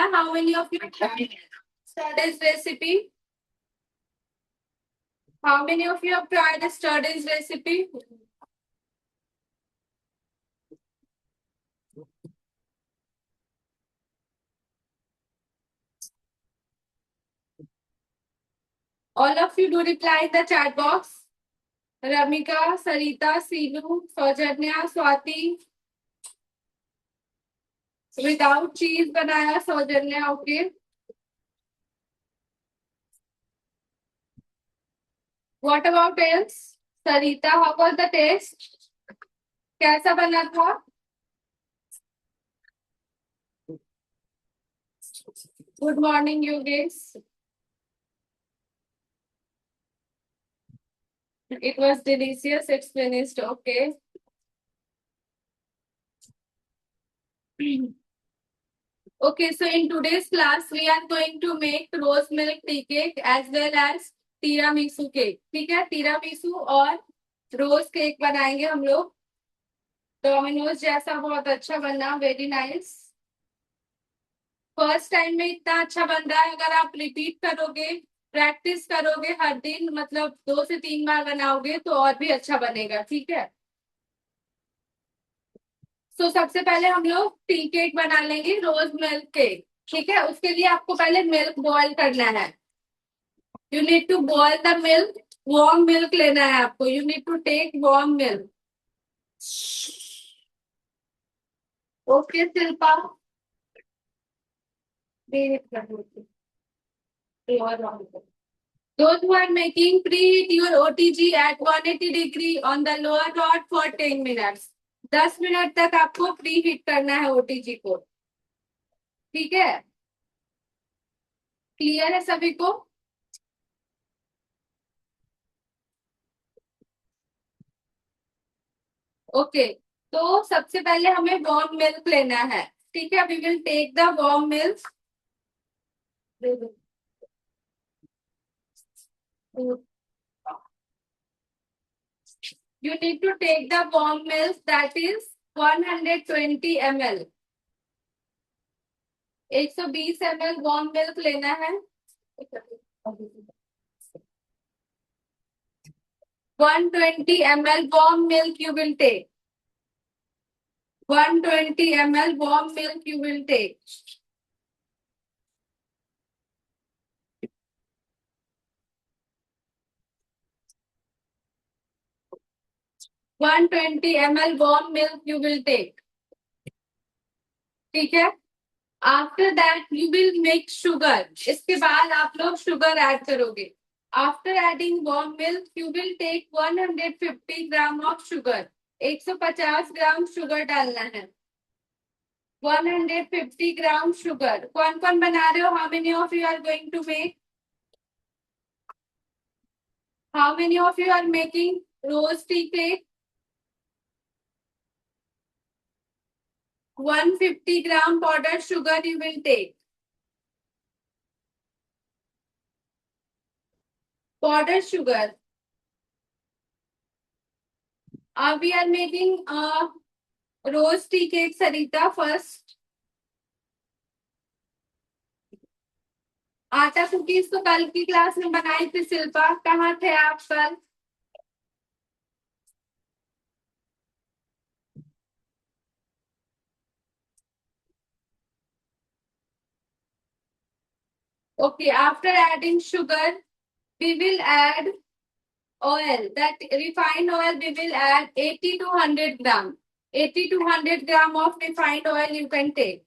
How many of you tried Sturdy's recipe? How many of you have tried Sturdy's recipe? All of you do reply in the chat box. Ramika, Sarita, Seenu, Saujanya, Swati. Without cheese बनाया Saujanya. Okay. What about else? Sarita, how was the taste? कैसा बना था? Good morning, Yogesh. It was delicious. It's finished. Okay. Okay, so in today's class, we are going to make rose milk tea cake as well as tiramisu cake. ठीक है, tiramisu और रोज cake बनाएंगे हम लोग. Domino's जैसा बहुत अच्छा बना. Very nice. फर्स्ट टाइम में इतना अच्छा बन रहा है. अगर आप रिपीट करोगे, प्रैक्टिस करोगे हर दिन, मतलब 2 से 3 बार बनाओगे तो और भी अच्छा बनेगा. ठीक है. तो सबसे पहले हम लोग टी केक बना लेंगे, रोज मिल्क केक. ठीक है. उसके लिए आपको पहले मिल्क बॉईल करना है. You need to boil the milk. Warm milk लेना है आपको. You need to take warm milk. Okay Shilpa. Those who are making, preheat your OTG at 180 degree on the lower rod for 10 minutes. 10 minute तक आपको pre heat करना है OTG को. ठीक है. क्लियर है सभी को? ओके. तो सबसे पहले हमें वार्म मिल्क लेना है. ठीक है. We will take the warm milk. You need to take the warm milk, that is 120 ml. 120 ml warm milk लेना है. 120 ml warm milk you will take. 120 ml warm milk you will take. One 20 ml warm milk you will take. ठीक है. After that you will make sugar. इसके बाद आप लोग sugar add करोगे. After adding warm milk you will take 150 gram of sugar. 150 gram sugar डालना है. 150 gram sugar. कौन कौन बना रहे हो? How many of you are going to make? How many of you are making rose tea cake? 150 gram powdered sugar you will take. Powdered sugar. We are making rose tea cake, Sarita, first. आटा cookies तो कल की class में बनाई थी. शिल्पा, कहाँ थे आप कल? Okay, after adding sugar, we will add oil. That refined oil we will add 80 to 100 gram. 80 to 100 gram of refined oil you can take.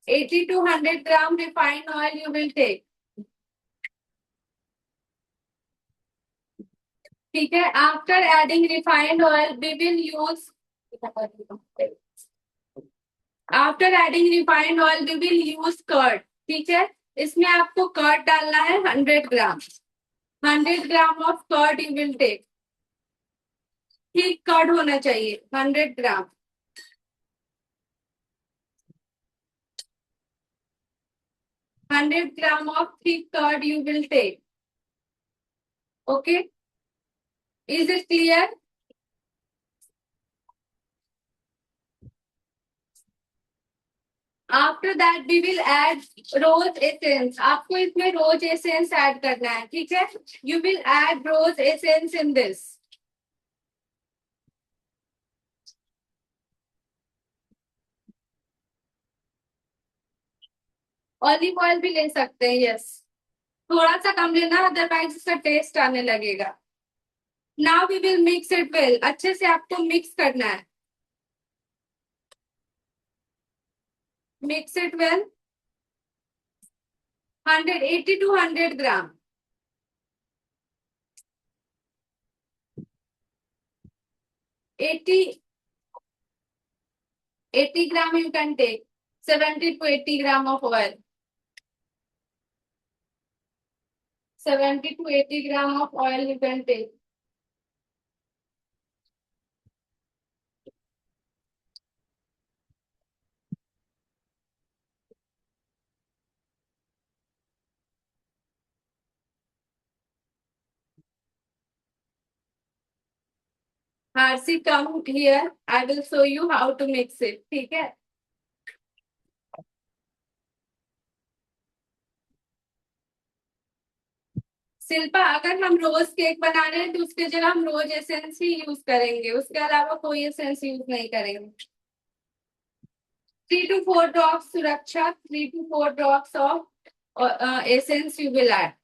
80 to 100 gram refined oil you will take. ठीक है. After adding refined oil we will use. After adding refined oil we will use curd. ठीक है. इसमें आपको curd डालना है 100 gram. 100 gram of curd you will take. ठीक curd होना चाहिए. 100 gram. 100 gram of thick curd you will take. Okay. Is it clear? After that we will add rose essence. आपको इसमें रोज एसेंस ऐड करना है, ठीक है। You will add rose essence in this. Olive oil भी ले सकते हैं, यस। थोड़ा सा कम लेना, अदरवाइज इसका टेस्ट आने लगेगा। Now we will mix it well. अच्छे से आपको मिक्स करना है। Mix it well. 180 to 100 gram. 80 gram you can take. 70 to 80 gram of oil. 70 to 80 gram of oil you can take. Harsi, come here. I will show you how to mix it. ठीक है। शिल्पा, अगर हम रोज cake बना रहे हैं तो उसके जगह हम रोज एसेंस ही यूज करेंगे, उसके अलावा कोई एसेंस यूज नहीं करेंगे। 3 to 4 drops सुरक्षा, 3 to 4 drops of essence you will add.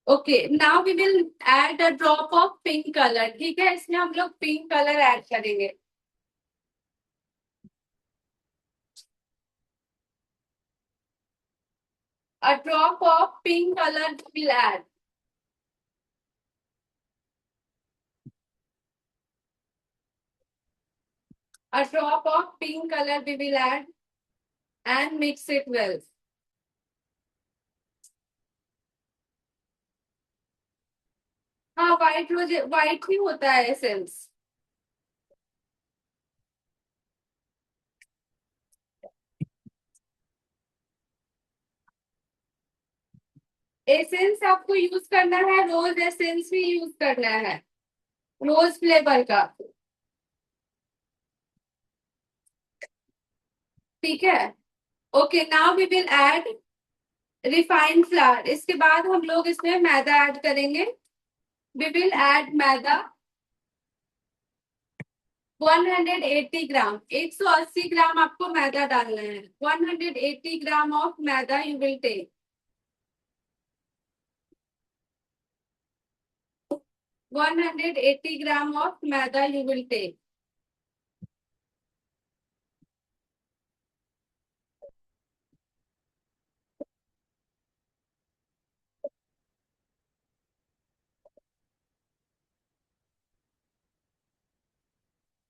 Okay, now we will add a drop of pink colour. ठीक है, इसमें हम लोग पिंक कलर ऐड करेंगे। A drop of pink color will add. A drop of pink color we will add and mix it well. हाँ, white रोज white ही होता है essence. Essence आपको यूज करना है, रोज एसेंस भी यूज करना है, रोज फ्लेवर का। ठीक है। Okay, now we will add refined flour. इसके बाद हम लोग इसमें मैदा ऐड करेंगे। We will add maida 180 gram. 180 gram आपको मैदा डालना है। 180 gram of maida you will take. 180 gram of maida you will take.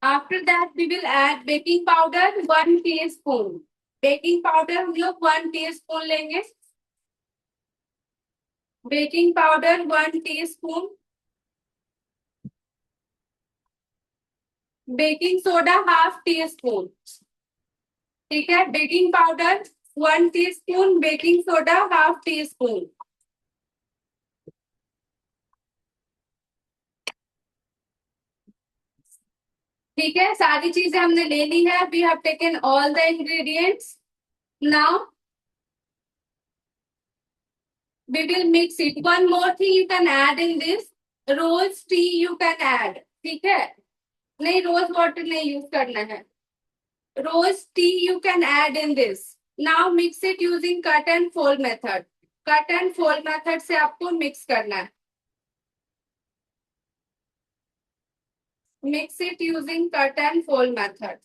After that we will add baking powder 1 teaspoon. Baking powder हम लोग 1 टीस्पून लेंगे। Baking powder 1 teaspoon. Baking soda ½ teaspoon. ठीक है, baking powder 1 teaspoon, baking soda ½ teaspoon. ठीक है, सारी चीजें हमने ले ली है। We have taken all the ingredients. Now we will mix it. One more thing you can add in this, rose tea you can add. ठीक है, नहीं रोज वाटर नहीं यूज करना है, rose tea you can add in this. Now mix it using cut and fold method. Cut and fold method से आपको mix करना है। Mix it using cut and fold method.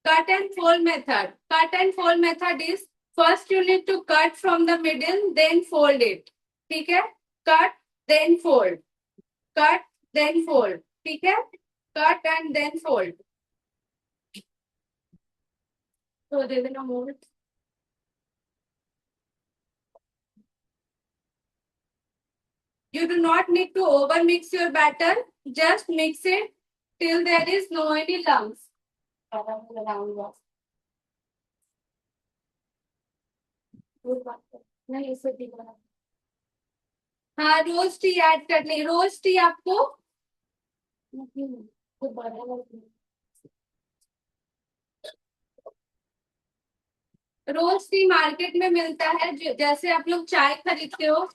Cut and fold method. Cut and fold method is first you need to cut from the middle, then fold it. ठीक है, cut then fold, cut then fold. ठीक है, cut and then fold. तो दे देना मोड़। You do not need to over mix your batter. Just mix it till there is no any lumps. नहीं इसे भी बना। हाँ रोज टी ऐड करनी, रोज टी आपको रोज टी मार्केट में मिलता है, जैसे आप लोग चाय खरीदते हो,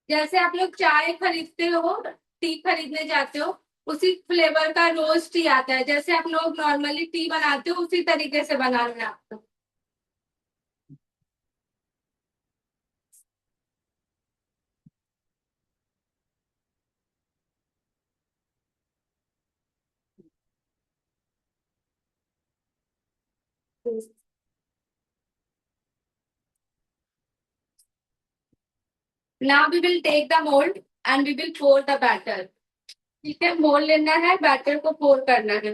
जैसे आप लोग चाय खरीदते हो, टी खरीदने जाते हो, उसी फ्लेवर का रोज टी आता है। जैसे आप लोग नॉर्मली टी बनाते हो उसी तरीके से बनाना है आपको। Now we will take the mold and we will pour the batter. ठीक है, मोल लेना है, बैटर को पोर करना है।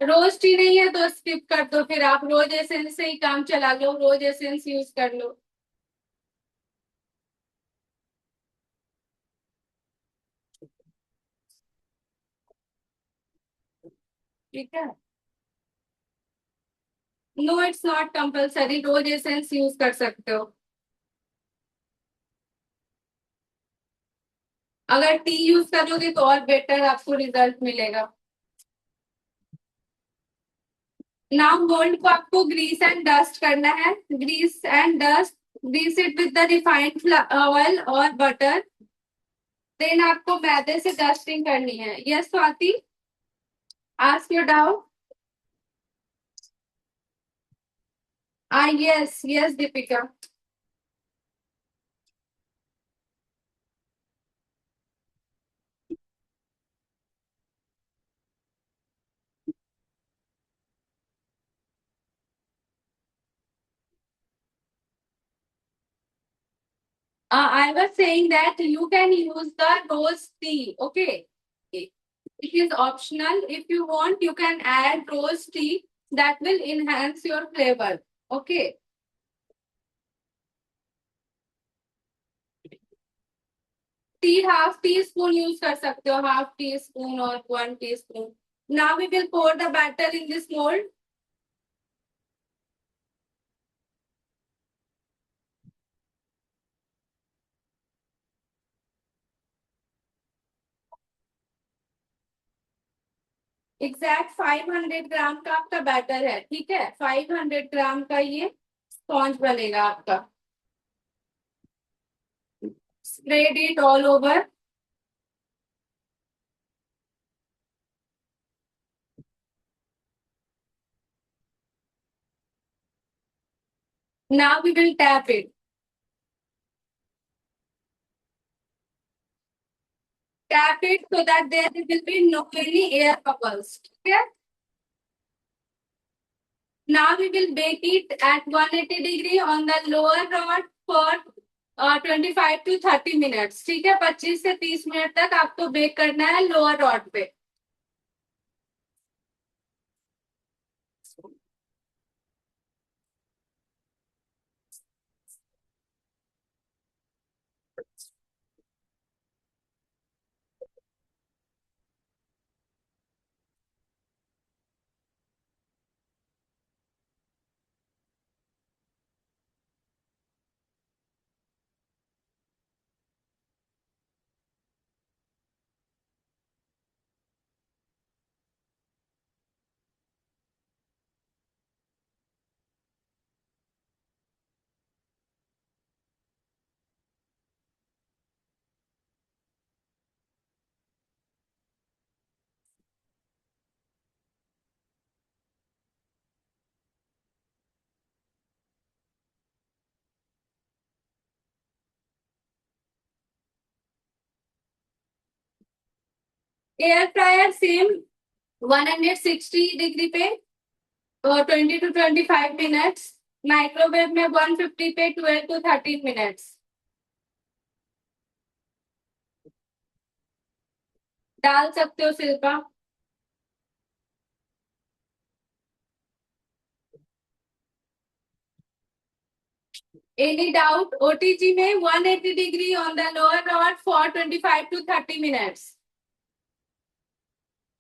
रोज टी नहीं है तो स्किप कर दो, फिर आप रोज एसेंस से ही काम चला लो, रोज एसेंस यूज कर लो। ठीक है, no it's not compulsory, rose essence use कर सकते हो। अगर टी यूज करोगे तो और बेटर आपको रिजल्ट मिलेगा। नाउ मोल्ड को आपको ग्रीस एंड डस्ट करना है, grease and dust, grease it with the refined oil और बटर। देन आपको मैदे से डस्टिंग करनी है। Yes Swati, ask your doubt. Yes yes Deepika. I was saying that you can use the rose tea. Okay. It is optional. If you want, you can add rose tea. That will enhance your flavor. Okay. Tea half teaspoon use कर सकते हो, half teaspoon or 1 teaspoon. Now we will pour the batter in this mold. Exact 500 ग्राम का आपका batter है, ठीक है, 500 ग्राम का ये स्पॉन्ज बनेगा आपका। Spread it all over. Now we will tap it. Tap it so that there will be no any air bubbles. Okay. Now we will bake it at 180 degree on the lower rod for 25 to 30 minutes. ठीक है, 25 से 30 minute तक आपको bake करना है lower rod पे। Air fryer same 160 degree पे 20 to 25 minutes. Microwave में 150 पे 12 to 13 मिनट्स। डाल सकते हो सिल्पा। Any doubt? ओटीजी में 180 degree on the lower rod for 25 to 30 minutes.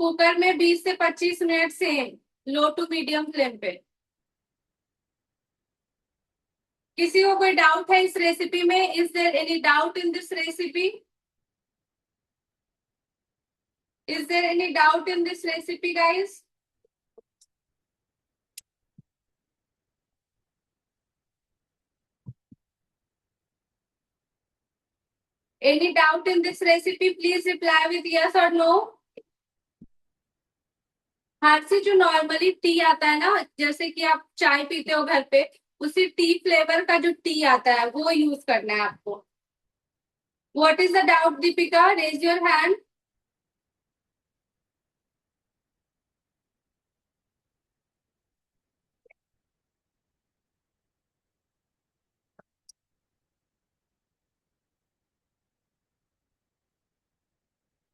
Cooker में 20 से 25 minute same, low to medium flame पे। किसी को कोई डाउट है इस रेसिपी में? Is there any doubt in this recipe? Is there any doubt in this recipe guys? Any doubt in this recipe? Please reply with yes or no. हाथ से जो नॉर्मली टी आता है ना, जैसे कि आप चाय पीते हो घर पे, उसी टी फ्लेवर का जो टी आता है वो यूज करना है आपको। What is the doubt Deepika? Raise your hand.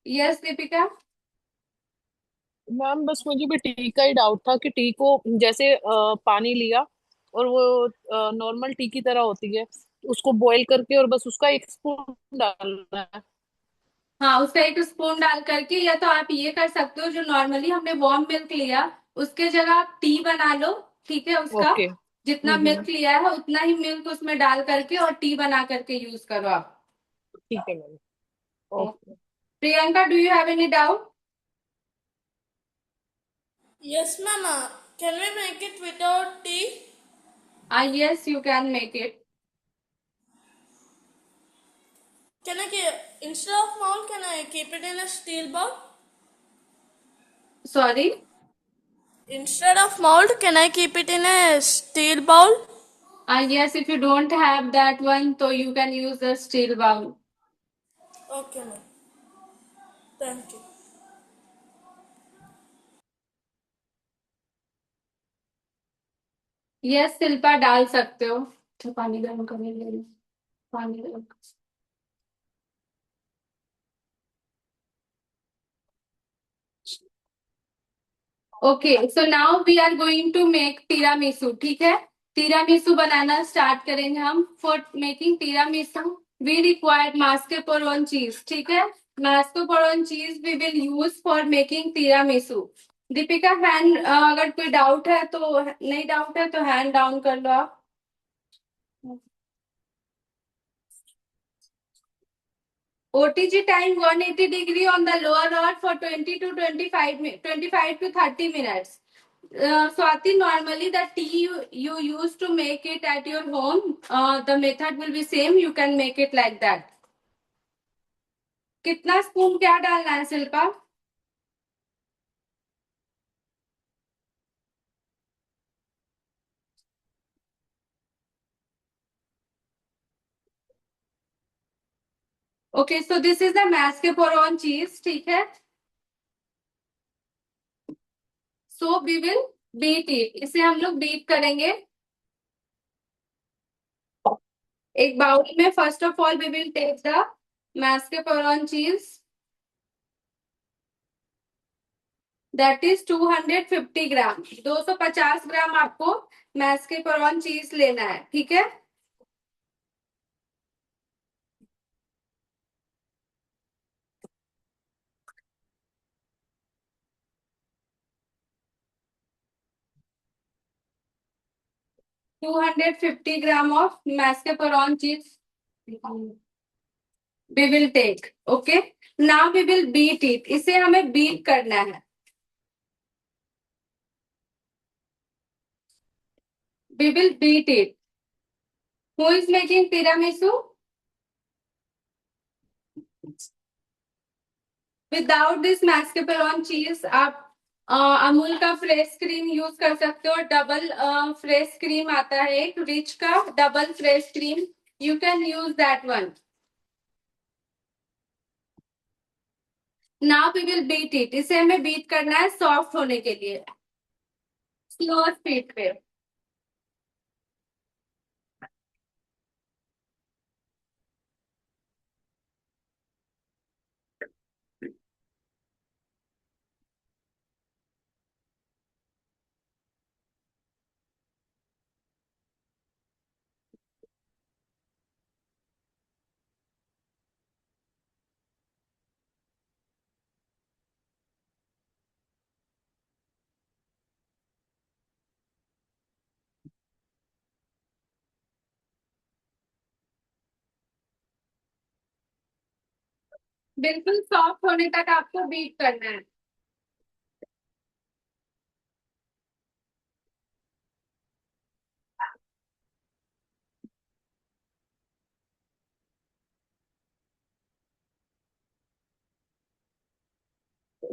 Yes Deepika. Ma'am बस मुझे भी टी का ही डाउट था कि टी को जैसे पानी लिया और वो नॉर्मल टी की तरह होती है, उसको बॉईल करके और बस उसका एक स्पून डालना है। हाँ, उसका एक स्पून डाल करके, या तो आप ये कर सकते हो, जो नॉर्मली हमने वार्म मिल्क लिया उसके जगह आप टी बना लो। ठीक है, उसका ओके। जितना हम्म। मिल्क लिया है उतना ही मिल्क उसमें डाल करके और टी बना करके यूज करो आप। ठीक है ma'am. Okay. Priyanka, do you have any doubt? Yes, Mama. Can we make it without tea? Yes, you can make it. Can I instead of mold, can I keep it in a steel bowl? Sorry. Instead of mold, can I keep it in a steel bowl? Yes, if you don't have that one, so you can use the steel bowl. Okay, ma'am. Thank you. Yes, Shilpa डाल सकते हो। तो पानी गर्म करने के लिए पानी गर्म। Okay, so now we are going to make tiramisu. ठीक है, टीरामिसू बनाना स्टार्ट करेंगे हम। For making tiramisu we required mascarpone cheese. ठीक है, mascarpone cheese we will use for making tiramisu. Deepika, hand अगर कोई डाउट है तो, नहीं डाउट है तो हैंड डाउन कर लो आप। OTG time 180 degree on the lower rod for 20 to 25 to 30 minutes. Swati, normally the tea you use to make it at your home, the method will be same. You can make it like that. कितना spoon क्या डालना है Shilpa? Okay, so this is the mascarpone cheese. ठीक है, so we will beat it. इसे हम लोग beat करेंगे एक बाउल में। First of all we will take the mascarpone cheese, that is 250 gram. 250 gram आपको mascarpone चीज लेना है। ठीक है, 250 gram of mascarpone cheese we will take. Okay, now we will beat it. इसे हमें बीट करना है। We will beat it. Who is making tiramisu? Without this mascarpone cheese आप अमूल का फ्रेश क्रीम यूज कर सकते हो। डबल फ्रेश क्रीम आता है एक, रिच का double fresh cream, you can use that one. Now we will beat it. इसे हमें बीट करना है सॉफ्ट होने के लिए, स्लो स्पीड पे। बिल्कुल सॉफ्ट होने तक आपको बीट करना है।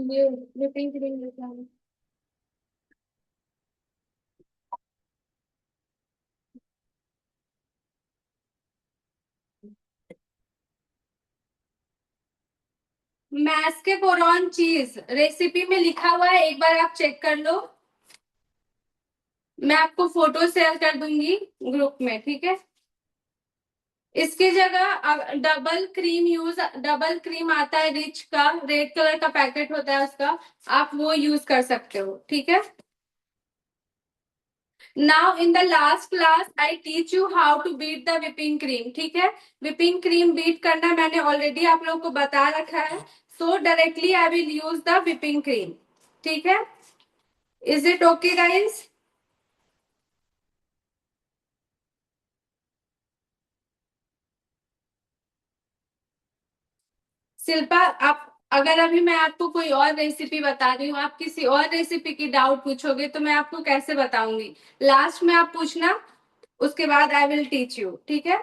ये व्हिपिंग क्रीम लेके आना। मैस्केपोरॉन चीज रेसिपी में लिखा हुआ है, एक बार आप चेक कर लो। मैं आपको फोटो शेयर कर दूंगी ग्रुप में, ठीक है। इसकी जगह double cream use, double cream आता है रिच का, रेड कलर का पैकेट होता है उसका, आप वो यूज कर सकते हो, ठीक है। Now in the last class I teach you how to beat the whipping cream, ठीक है। whipping क्रीम बीट करना मैंने ऑलरेडी आप लोगों को बता रखा है। सो directly I will use the whipping cream, ठीक है। Is it okay guys? Shilpa, आप अगर अभी मैं आपको कोई और रेसिपी बता रही हूँ, आप किसी और रेसिपी की डाउट पूछोगे तो मैं आपको कैसे बताऊंगी? लास्ट में आप पूछना, उसके बाद आई विल टीच यू, ठीक है।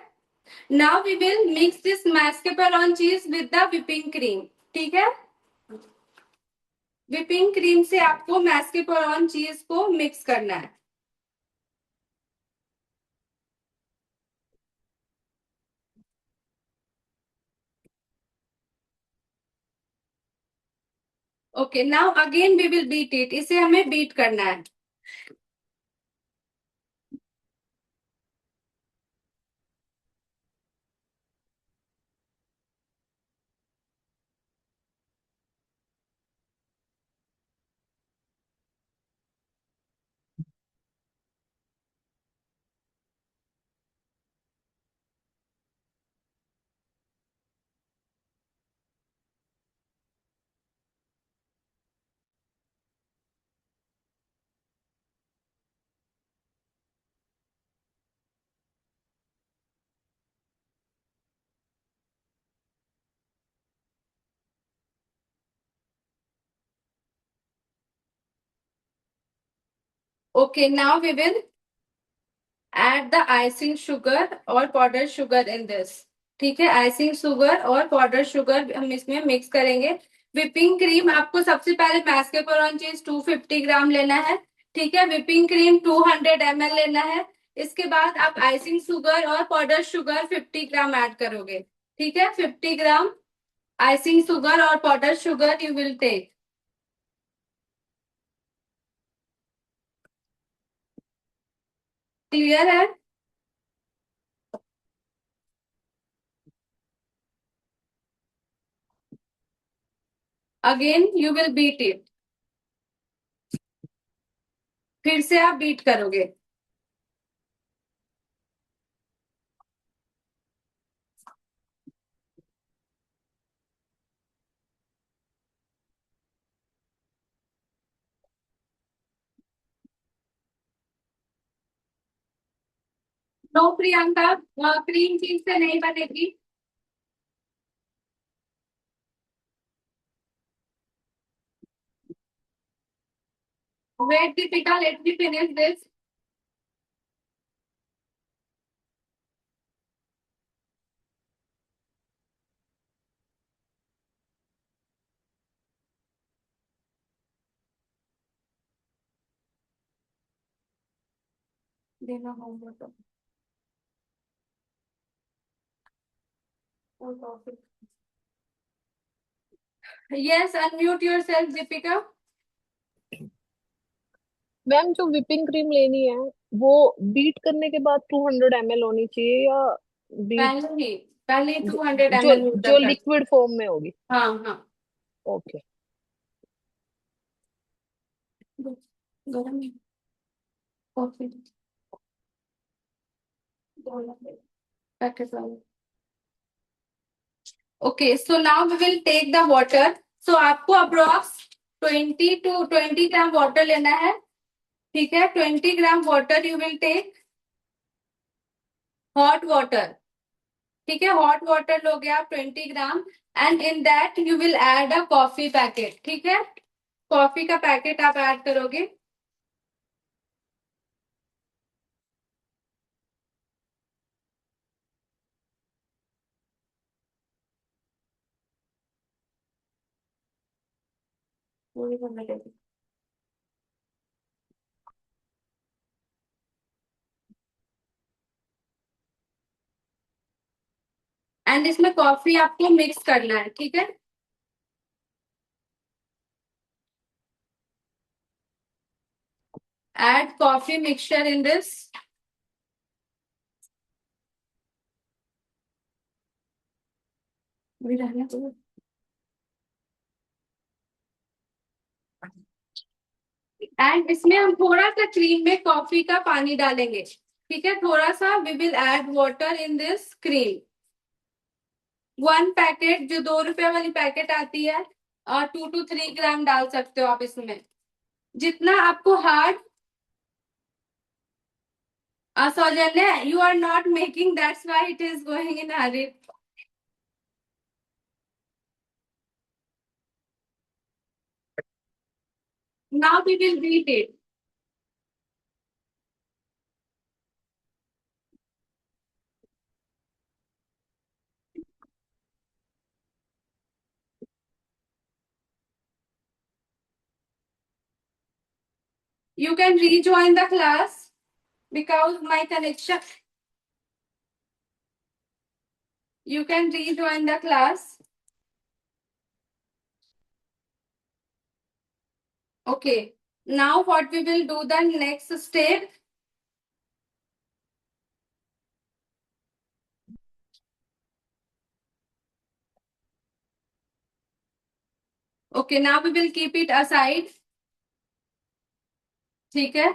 Now we will mix this mascarpone cheese with the whipping cream, ठीक है। whipping क्रीम से आपको मैस्केपोरॉन चीज को मिक्स करना है। Okay, now again we will beat it, इसे हमें बीट करना है। Okay, now we will add the icing sugar और पाउडर शुगर इन दिस, ठीक है। आइसिंग शुगर और पाउडर शुगर हम इसमें मिक्स करेंगे। whipping क्रीम आपको सबसे पहले मैस्केपोरॉन चीज 250 ग्राम लेना है, ठीक है। whipping क्रीम 200 ml लेना है। इसके बाद आप आइसिंग शुगर और पाउडर शुगर 50 ग्राम ऐड करोगे, ठीक है। 50 ग्राम आइसिंग शुगर और powder sugar you will take. Clear है? Again you will beat it, फिर से आप बीट करोगे। नो प्रियंका, क्रीम चीज से नहीं बनेगी। Wait, Deepika, let me finish this. देना होगा तो और coffee. Yes, unmute yourself, Deepika. Ma'am जो whipping क्रीम लेनी है वो बीट करने के बाद 200 ml होनी चाहिए या बीट पहले ही, पहले जो 200 जो, ml जो ऊपर कर। लिक्विड फॉर्म में होगी? हाँ हाँ। ओके। गरम है कॉफी, पैकेट वाला। Okay, so now we will take the water. So आपको अप्रोक्स 20 ग्राम वाटर लेना है, ठीक है। 20 gram water you will take, hot water, ठीक है। हॉट वाटर लोगे आप 20 gram. And in that you will add a coffee packet, ठीक है। कॉफी का पैकेट आप ऐड करोगे। एंड इसमें कॉफी आपको मिक्स करना है, ठीक है। Add coffee mixture in this. And इसमें हम थोड़ा सा क्रीम में कॉफी का पानी डालेंगे, ठीक है। थोड़ा सा we will add water in this cream. 1 packet, जो 2 रुपए वाली पैकेट आती है, और 2 to 3 ग्राम डाल सकते हो आप इसमें, जितना आपको hard. Saujanya, you are not making, that's why it is going in hurry. Now we will beat it. You can rejoin the class because my connection. You can rejoin the class. Okay. Now what we will do, the next step. Okay, now we will keep it aside. ठीक है।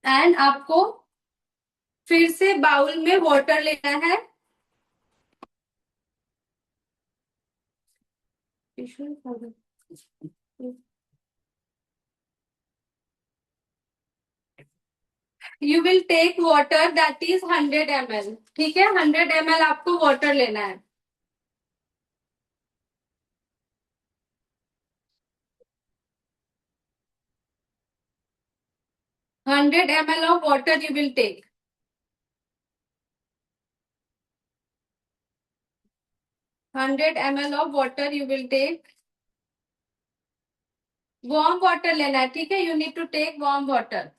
And आपको फिर से bowl में water लेना है। You will take water that is 100 ml, ठीक है। 100 ml आपको वाटर लेना है। 100 ml of water you will take। 100 ml of water you will take। Warm water लेना है, ठीक है। You need to take warm water.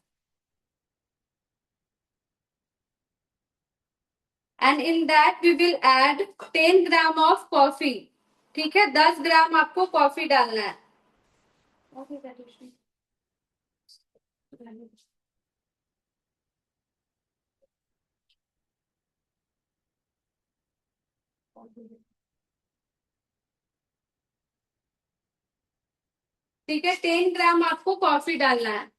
And in that we will add 10 gram of coffee, ठीक है। 10 ग्राम आपको कॉफी डालना है। ठीक है, 10 ग्राम आपको कॉफी डालना है।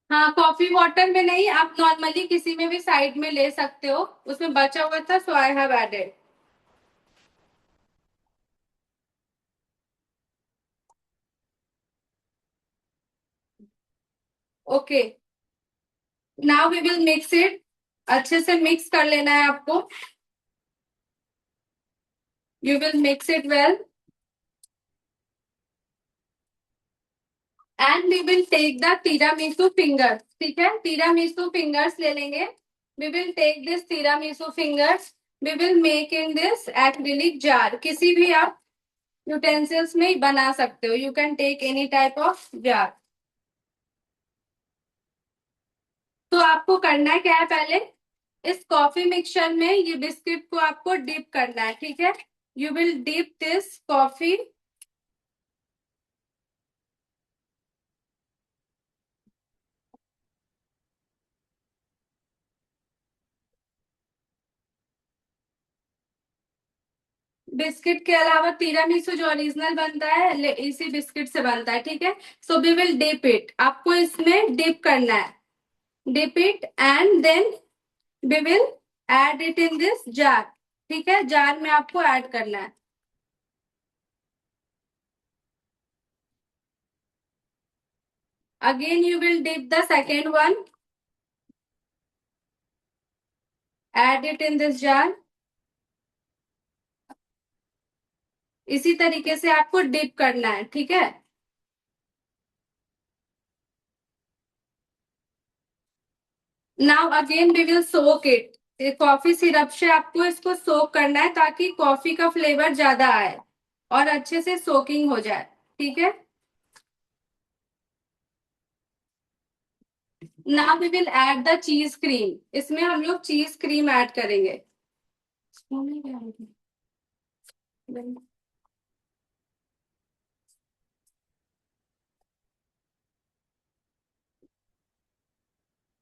हाँ, कॉफी वाटर में नहीं, आप नॉर्मली किसी में भी साइड में ले सकते हो। उसमें बचा हुआ था, so I have added. Okay, now we will mix it. अच्छे से मिक्स कर लेना है आपको। You will mix it well and we will take the tiramisu fingers, ठीक है। टीरामिसु फिंगर्स ले लेंगे। We will take this tiramisu fingers. We will make in this acrylic jar. किसी भी आप यूटेंसिल्स में बना सकते हो। You can take any type of jar. तो आपको करना क्या है, पहले इस कॉफी मिक्सचर में ये बिस्किट को आपको डिप करना है, ठीक है। You will dip this coffee. Biscuit के अलावा तीरामिसु जो ओरिजिनल बनता है इसी बिस्किट से बनता है, ठीक है। So we will dip it. आपको इसमें डिप करना है। Dip it and then we will add it in this jar, ठीक है। जार में आपको ऐड करना है। Again you will dip the second one. Add it in this jar. इसी तरीके से आपको डिप करना है, ठीक है। Now again we will soak it. Coffee syrup से आपको इसको सोक करना है ताकि कॉफी का फ्लेवर ज्यादा आए और अच्छे से सोकिंग हो जाए, ठीक है। Now we will add the cheese cream. इसमें हम लोग चीज क्रीम ऐड करेंगे।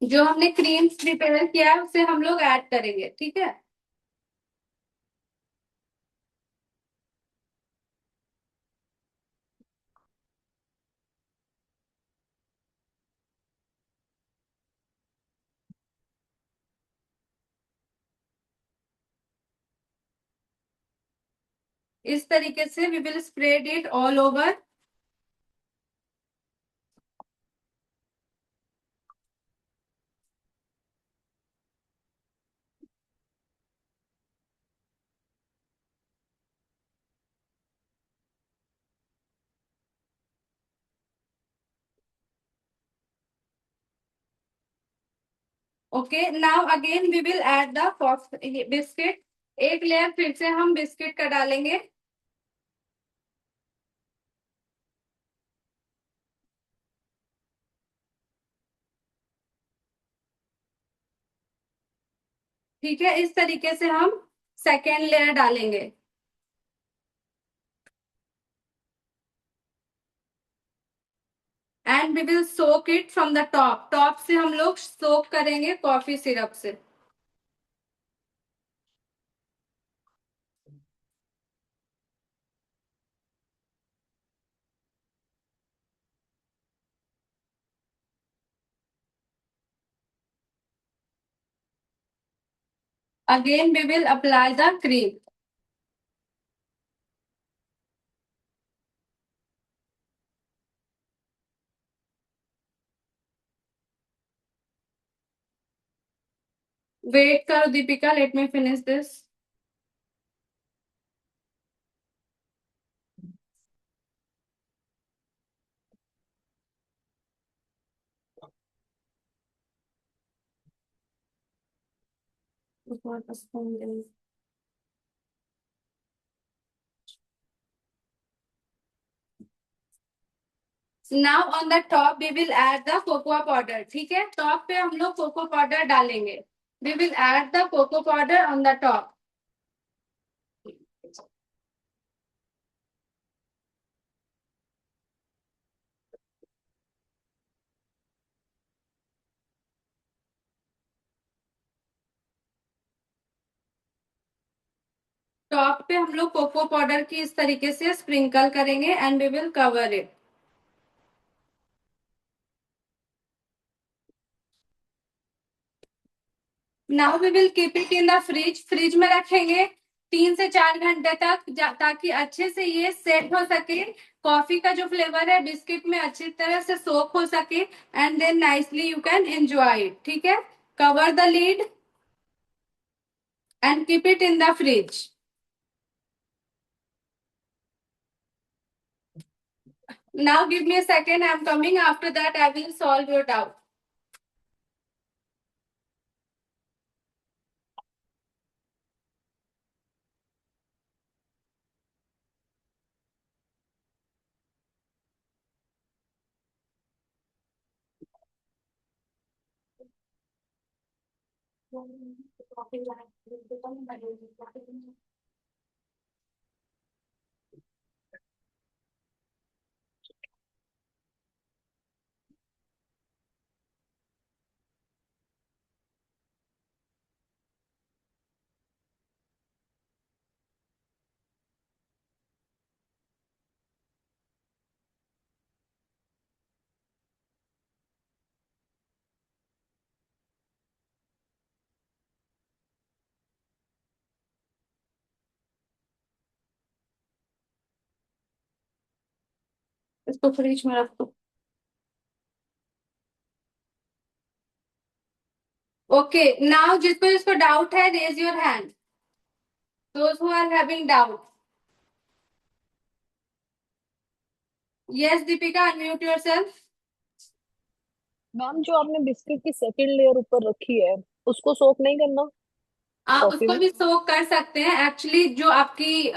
जो हमने क्रीम प्रिपेयर किया है उसे हम लोग ऐड करेंगे, ठीक है। इस तरीके से we will spread it all over. Okay, now again we will add the biscuit. एक लेयर फिर से हम बिस्किट का डालेंगे। ठीक है, इस तरीके से हम सेकेंड लेयर डालेंगे। And we will soak it from the top. Top से हम लोग सोक करेंगे कॉफी सिरप से। Again we will apply the cream. Wait करो Deepika, let me finish this. Now on the top we will add the cocoa powder. ठीक है, top पे हम लोग कोको पाउडर डालेंगे। We will add the cocoa powder on the top. Top पे हम लोग कोको पाउडर की इस तरीके से स्प्रिंकल करेंगे and we will cover it. Now we will keep it in the fridge. Fridge में रखेंगे 3 से 4 घंटे तक, ताकि अच्छे से ये सेट हो सके। कॉफी का जो फ्लेवर है बिस्किट में अच्छी तरह से सोक हो सके and then nicely you can enjoy it. ठीक है, cover the lid and keep it in the fridge. Now give me a second, I'm coming. After that, I will solve your doubt. इसको fridge में रख दो। Okay, now जिसको जिसको doubt है raise your hand, those who are having doubt. Yes Deepika, unmute yourself. Ma'am जो आपने biscuit की सेकंड लेयर ऊपर रखी है, उसको सोक नहीं करना आप कॉफी उसको में? भी सोक कर सकते हैं। एक्चुअली जो आपकी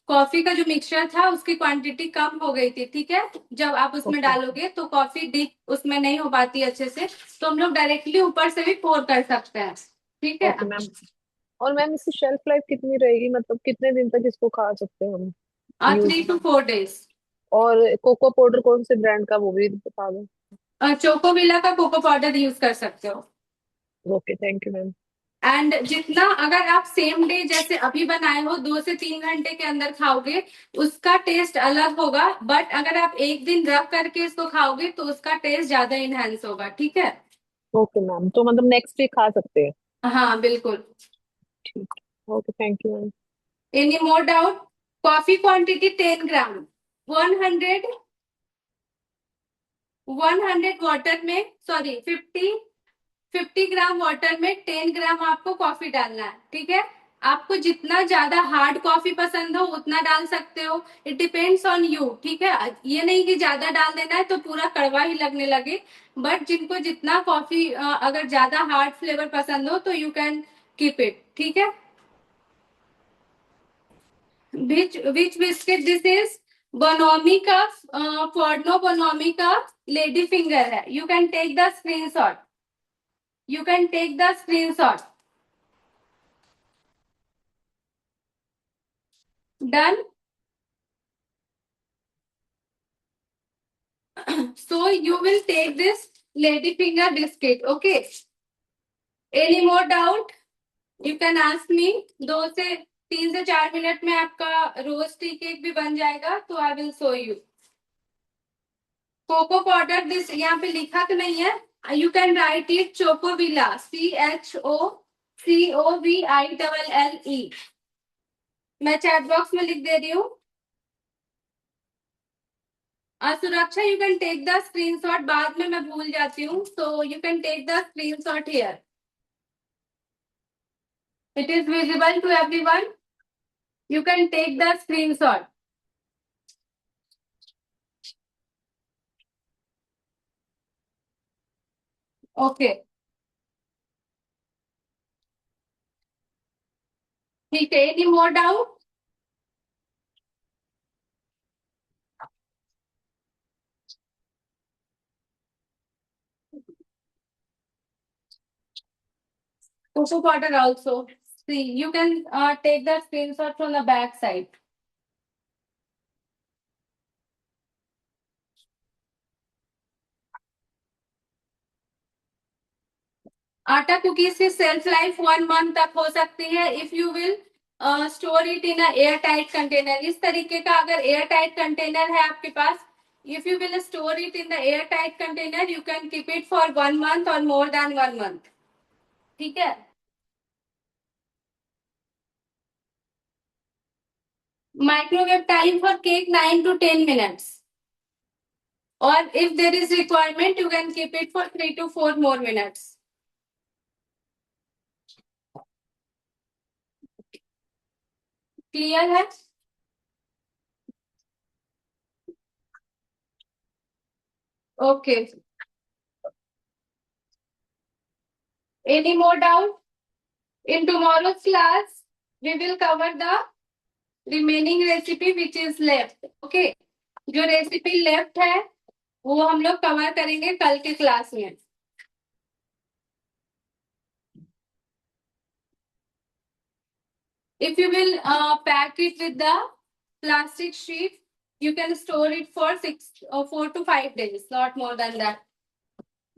कॉफी का जो मिक्सचर था उसकी क्वांटिटी कम हो गई थी, ठीक है। जब आप उसमें ओके। डालोगे तो कॉफी डीप उसमें नहीं हो पाती अच्छे से, तो हम लोग डायरेक्टली ऊपर से भी पोर कर सकते हैं, ठीक है। Okay ma'am. और मैम इसकी शेल्फ लाइफ कितनी रहेगी, मतलब कितने दिन तक इसको खा सकते हैं हम यूज? 3 to 4 days। और कोको पाउडर कौन से ब्रांड का, वो भी बता दो। चोकोविला का कोको पाउडर यूज कर सकते हो। Okay, thank you ma'am. And जितना अगर आप सेम डे जैसे अभी बनाए हो 2 से 3 घंटे के अंदर खाओगे, उसका टेस्ट अलग होगा। बट अगर आप एक दिन रख करके इसको खाओगे तो उसका टेस्ट ज्यादा इनहेंस होगा, ठीक है। ओके मैम, तो मतलब नेक्स्ट वीक खा सकते हैं? हाँ बिल्कुल। ठीक है, okay, thank you ma'am. Any more doubt? Coffee quantity 10 gram. 100, 100 water में, सॉरी 50 ग्राम वाटर में 10 ग्राम आपको कॉफी डालना है, ठीक है। आपको जितना ज्यादा हार्ड कॉफी पसंद हो उतना डाल सकते हो, इट डिपेंड्स ऑन यू, ठीक है। ये नहीं कि ज्यादा डाल देना है तो पूरा कड़वा ही लगने लगे। बट जिनको जितना कॉफी अगर ज्यादा हार्ड फ्लेवर पसंद हो तो यू कैन कीप इट, ठीक है। Which biscuit this is? Bonomi का फॉर्नो बोनोमी का लेडी फिंगर है। You can take the screenshot, you can take the screenshot. Done. So you will take this ladyfinger biscuit. Okay. Any more doubt? You can ask me. 2 से 3 से 4 minute में आपका रोज tea cake भी बन जाएगा, तो I will show you. Cocoa powder this यहाँ पे लिखा तो नहीं है, you can write it chocoville, CHOCOVILLE। मैं चैट बॉक्स में लिख दे रही हूँ। Suraksha, you can take the screenshot, बाद में मैं भूल जाती हूँ, so you can take the screenshot here. It is visible to everyone. You can take the screenshot. Okay. ठीक है, any more doubt? Cocoa powder also. See, you can take the screenshot from the back side. आटा cookies की self life 1 month तक हो सकती है if you will store it in air tight container. इस तरीके का अगर एयर टाइट कंटेनर है आपके पास, if you will store it in the air tight container you can keep it for 1 month और मोर देन 1 मंथ, ठीक है। Microwave time for cake 9 to 10 minutes. Or if there is requirement, you can keep it for 3 to 4 more minutes. Clear है? Okay. Any more doubt? In tomorrow's class, we will cover the remaining recipe which is left. Okay. जो recipe left है वो हम लोग cover करेंगे कल के class में। If you will pack it with the plastic sheet, you can store it for 4 to 5 days, not more than that.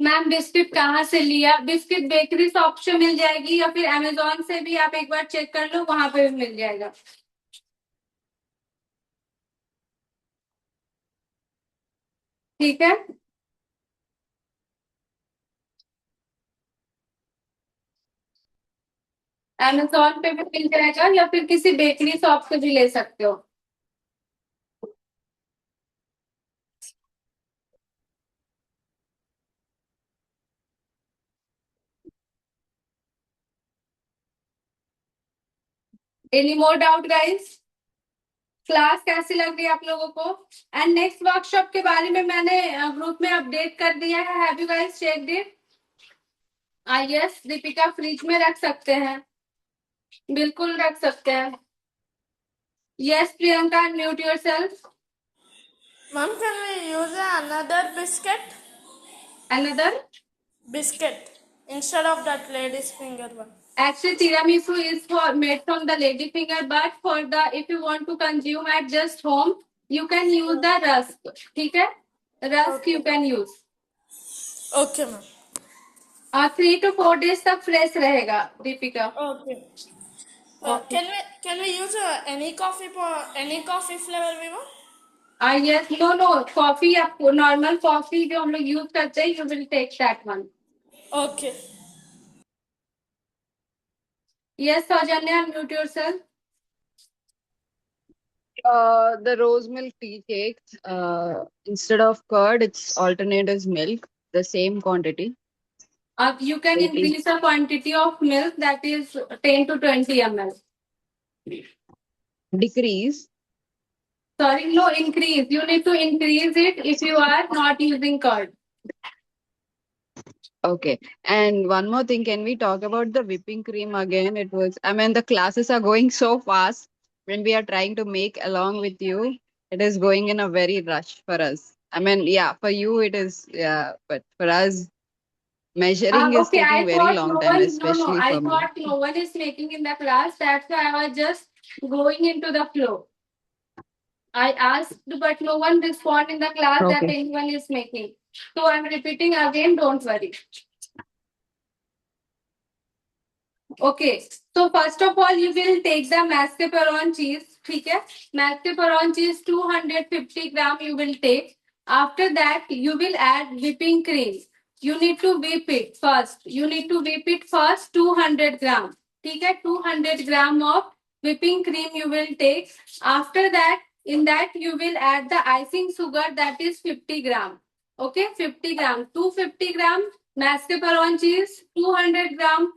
Ma'am biscuit कहाँ से लिया? बिस्किट बेकरी शॉप से मिल जाएगी या फिर अमेजोन से भी आप एक बार चेक कर लो, वहां पे भी मिल जाएगा, ठीक है। अमेजोन पे भी मिल जाएगा या फिर किसी बेकरी शॉप से भी ले सकते हो। Any more doubt guys? Class कैसी लग रही है आप लोगों को? एंड नेक्स्ट वर्कशॉप के बारे में मैंने ग्रुप में अपडेट कर दिया है। Have you guys checked it? Yes Deepika, fridge में रख सकते हैं, बिल्कुल रख सकते हैं। Yes Priyanka, mute yourself. Ma'am, can we use another biscuit? Another? Biscuit instead of that lady's finger one. Actually, tiramisu is made from the lady finger, but for the if you want to consume at just home, you can use the rusk. ठीक है? Rusk Okay. you can use. Okay, ma'am. 3 to 4 days तक fresh रहेगा Deepika. Okay. Okay. Can we use any coffee flavor we want? Yes, no, coffee आपको normal coffee जो हम लोग use करते हैं, you will take that one. Okay. Yes, Saujanya, mute yourself. The rose milk tea cake, instead of curd, it's alternate as milk, the same quantity. You can 80. increase the quantity of milk, that is 10 to 20 ml. Decrease. Sorry, no, increase. You need to increase it if you are not using curd. Okay. And one more thing, can we talk about the whipping cream again? I mean, the classes are going so fast when we are trying to make along with you. It is going in a very rush for us. I mean, yeah, for you it is, yeah, but for us, measuring is Okay, taking I very thought long no time, one, no, especially I for me. thought no one is making in the class. That's why I was just going into the flow. I asked, but no one responded in the class that Okay. anyone is making. So I'm repeating again, don't worry. Okay, so first of all, you will take the mascarpone cheese. ठीक है? Mascarpone cheese 250 gram you will take. After that, you will add whipping cream. You need to whip it first. 200 gram. ठीक है? 200 gram of whipping cream you will take. After that, in that you will add the icing sugar, that is 50 gram. Okay, 50 gram. 250 gram mascarpone cheese, 200 gram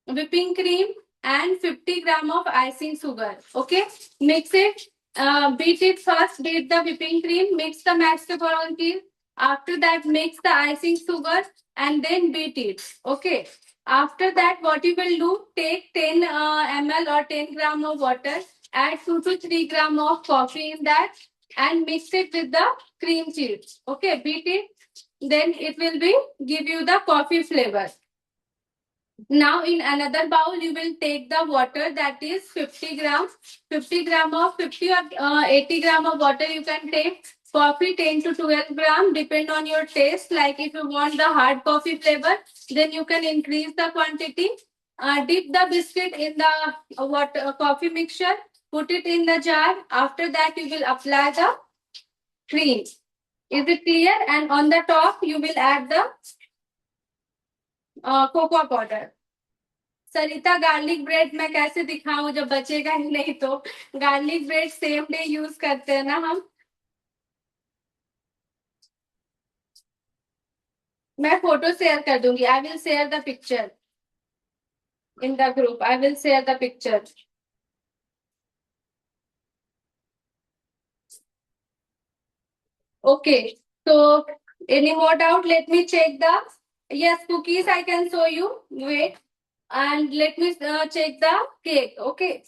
whipping cream and 50 gram of icing sugar. Okay, mix it, beat it first, beat the whipping cream, mix the mascarpone cheese. After that, mix the icing sugar and then beat it. Okay, after that, what you will do, take 10 ml or 10 gram of water, add 2 to 3 gram of coffee in that and mix it with the cream cheese. Okay, beat it, then it will be give you the coffee flavor. Now in another bowl, you will take the water, that is 50 gram. 50 gram of 50 or 80 gram of water you can take. Coffee 10 to 12 gram, depend on your taste. Like if you want the hard coffee flavor, then you can increase the quantity. Dip the biscuit in the coffee mixture. Put it in the jar. After that, you will apply the cream. Is it clear? And on the top, you will add the cocoa powder. Sarita, garlic bread मैं कैसे दिखाऊं जब बचेगा ही नहीं? तो garlic bread same day use करते हैं ना हम. मैं फोटो शेयर कर दूंगी. I will share the picture in the group. I will share the picture. Okay, so any more doubt? Let me check the, yes, cookies I can show you. Wait, and let me check the cake. Okay.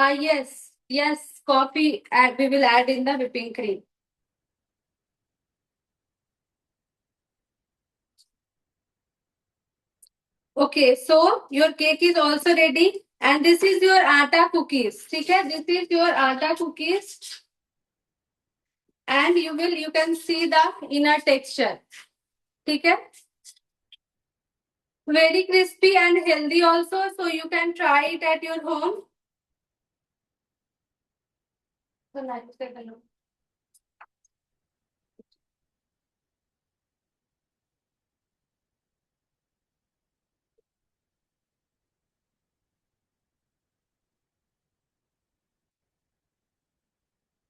Yes, coffee we will add in the whipping cream. Okay, so your cake is also ready, and this is your atta cookies. ठीक है, this is your atta cookies, and you can see the inner texture. ठीक है, very crispy and healthy also, so you can try it at your home. So let's take a look.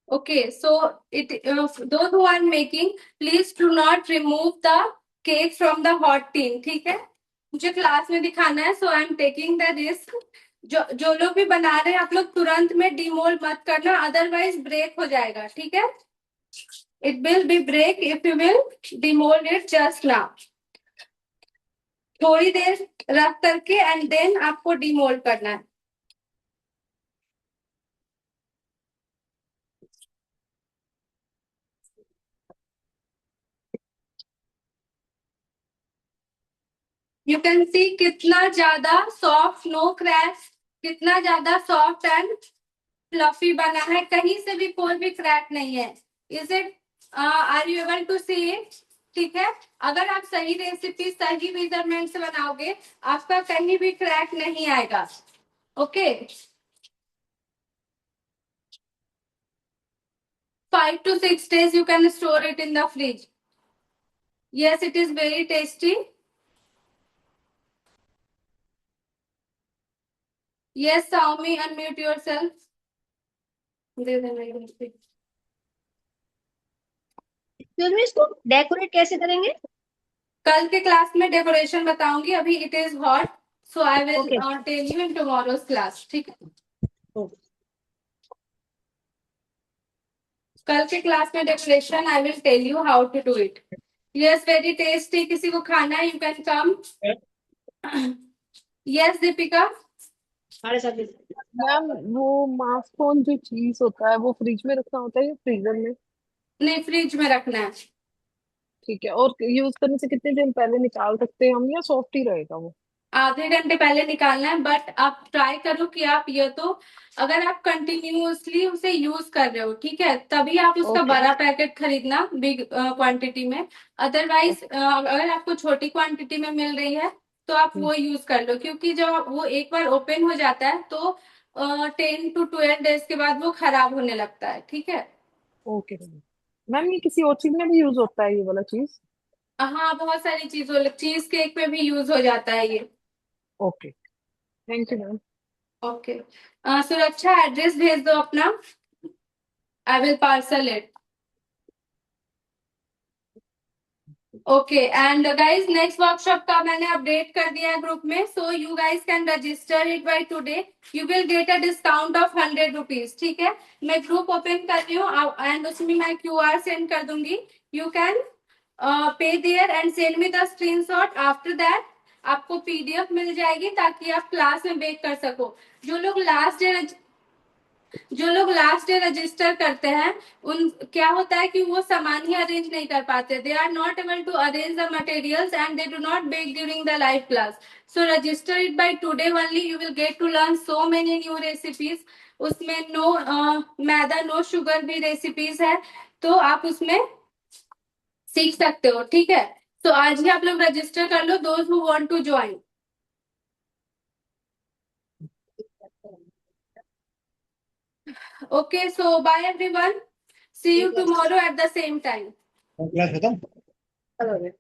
Okay, so those who are making, please do not remove the cake from the hot tin. ठीक है, मुझे class में दिखाना है, so I am taking the risk. जो लोग भी बना रहे हैं, आप लोग तुरंत में डिमोल्ड मत करना, अदरवाइज ब्रेक हो जाएगा. ठीक है, it will be break if you will demold it just now. थोड़ी देर रख करके एंड देन आपको डिमोल्ड करना है. यू कैन सी कितना ज्यादा सॉफ्ट, नो क्रैक्स, कितना ज्यादा सॉफ्ट एंड फ्लफी बना है, कहीं से भी कोई भी क्रैक नहीं है. Is it, are you able to see it? ठीक है, अगर आप सही रेसिपी सही मेजरमेंट से बनाओगे, आपका कहीं भी क्रैक नहीं आएगा. Okay, 5 to 6 days you can store it in the fridge. Yes, it is very tasty. Yes, Xiaomi, unmute yourself. Excuse me, इसको डेकोरेट कैसे करेंगे? कल के क्लास में डेकोरेशन बताऊंगी, अभी it is hot, so I will Okay. Tell you in tomorrow's class. ठीक है, कल के क्लास में decoration I will tell you how to do it. Yes, very tasty. किसी को खाना है, you can come. Yes Deepika. हमारे साथ भी। मैम वो मास्कोन जो चीज होता है वो फ्रिज में रखना होता है या फ्रीजर में? नहीं, फ्रिज में रखना है. ठीक है, और यूज करने से कितने दिन पहले निकाल सकते हैं हम, या सॉफ्ट ही रहेगा वो? आधे घंटे पहले निकालना है, बट आप ट्राई करो कि आप ये तो अगर आप कंटिन्यूअसली उसे यूज कर रहे हो, ठीक है, तभी आप उसका Okay. बड़ा पैकेट खरीदना बिग क्वांटिटी में. अदरवाइज अगर आपको छोटी क्वांटिटी में मिल रही है तो आप वो यूज कर लो, क्योंकि जब वो एक बार ओपन हो जाता है तो 10 to 12 days के बाद वो खराब होने लगता है. ठीक है, ओके मैम, ये किसी और चीज में भी यूज होता है ये वाला चीज? हाँ, बहुत सारी चीजों, चीज केक पे भी यूज हो जाता है ये. Okay, thank you ma'am. Okay, सुरक्षा एड्रेस भेज दो अपना, I will parcel it. Okay, and guys next workshop का मैंने अपडेट कर दिया है ग्रुप में, so you guys can register it by today. You will get a discount of 100 rupees. ठीक है, मैं ग्रुप ओपन कर रही हूँ एंड उसमें मैं QR सेंड कर दूंगी. You can pay there and send me the screenshot. After that आपको PDF मिल जाएगी ताकि आप क्लास में बेक कर सको. जो लोग लास्ट डे रजिस्टर करते हैं, उन क्या होता है कि वो सामान ही अरेंज नहीं कर पाते. They are not able to arrange the materials and they do not bake during the live class. So register it by today only. You will get to learn so many new recipes. उसमें no maida no sugar भी recipes है, तो आप उसमें सीख सकते हो. ठीक है, तो आज ही आप लोग रजिस्टर कर लो, those who want to join. Okay, so bye everyone. See you tomorrow at the same time. Class खत्म?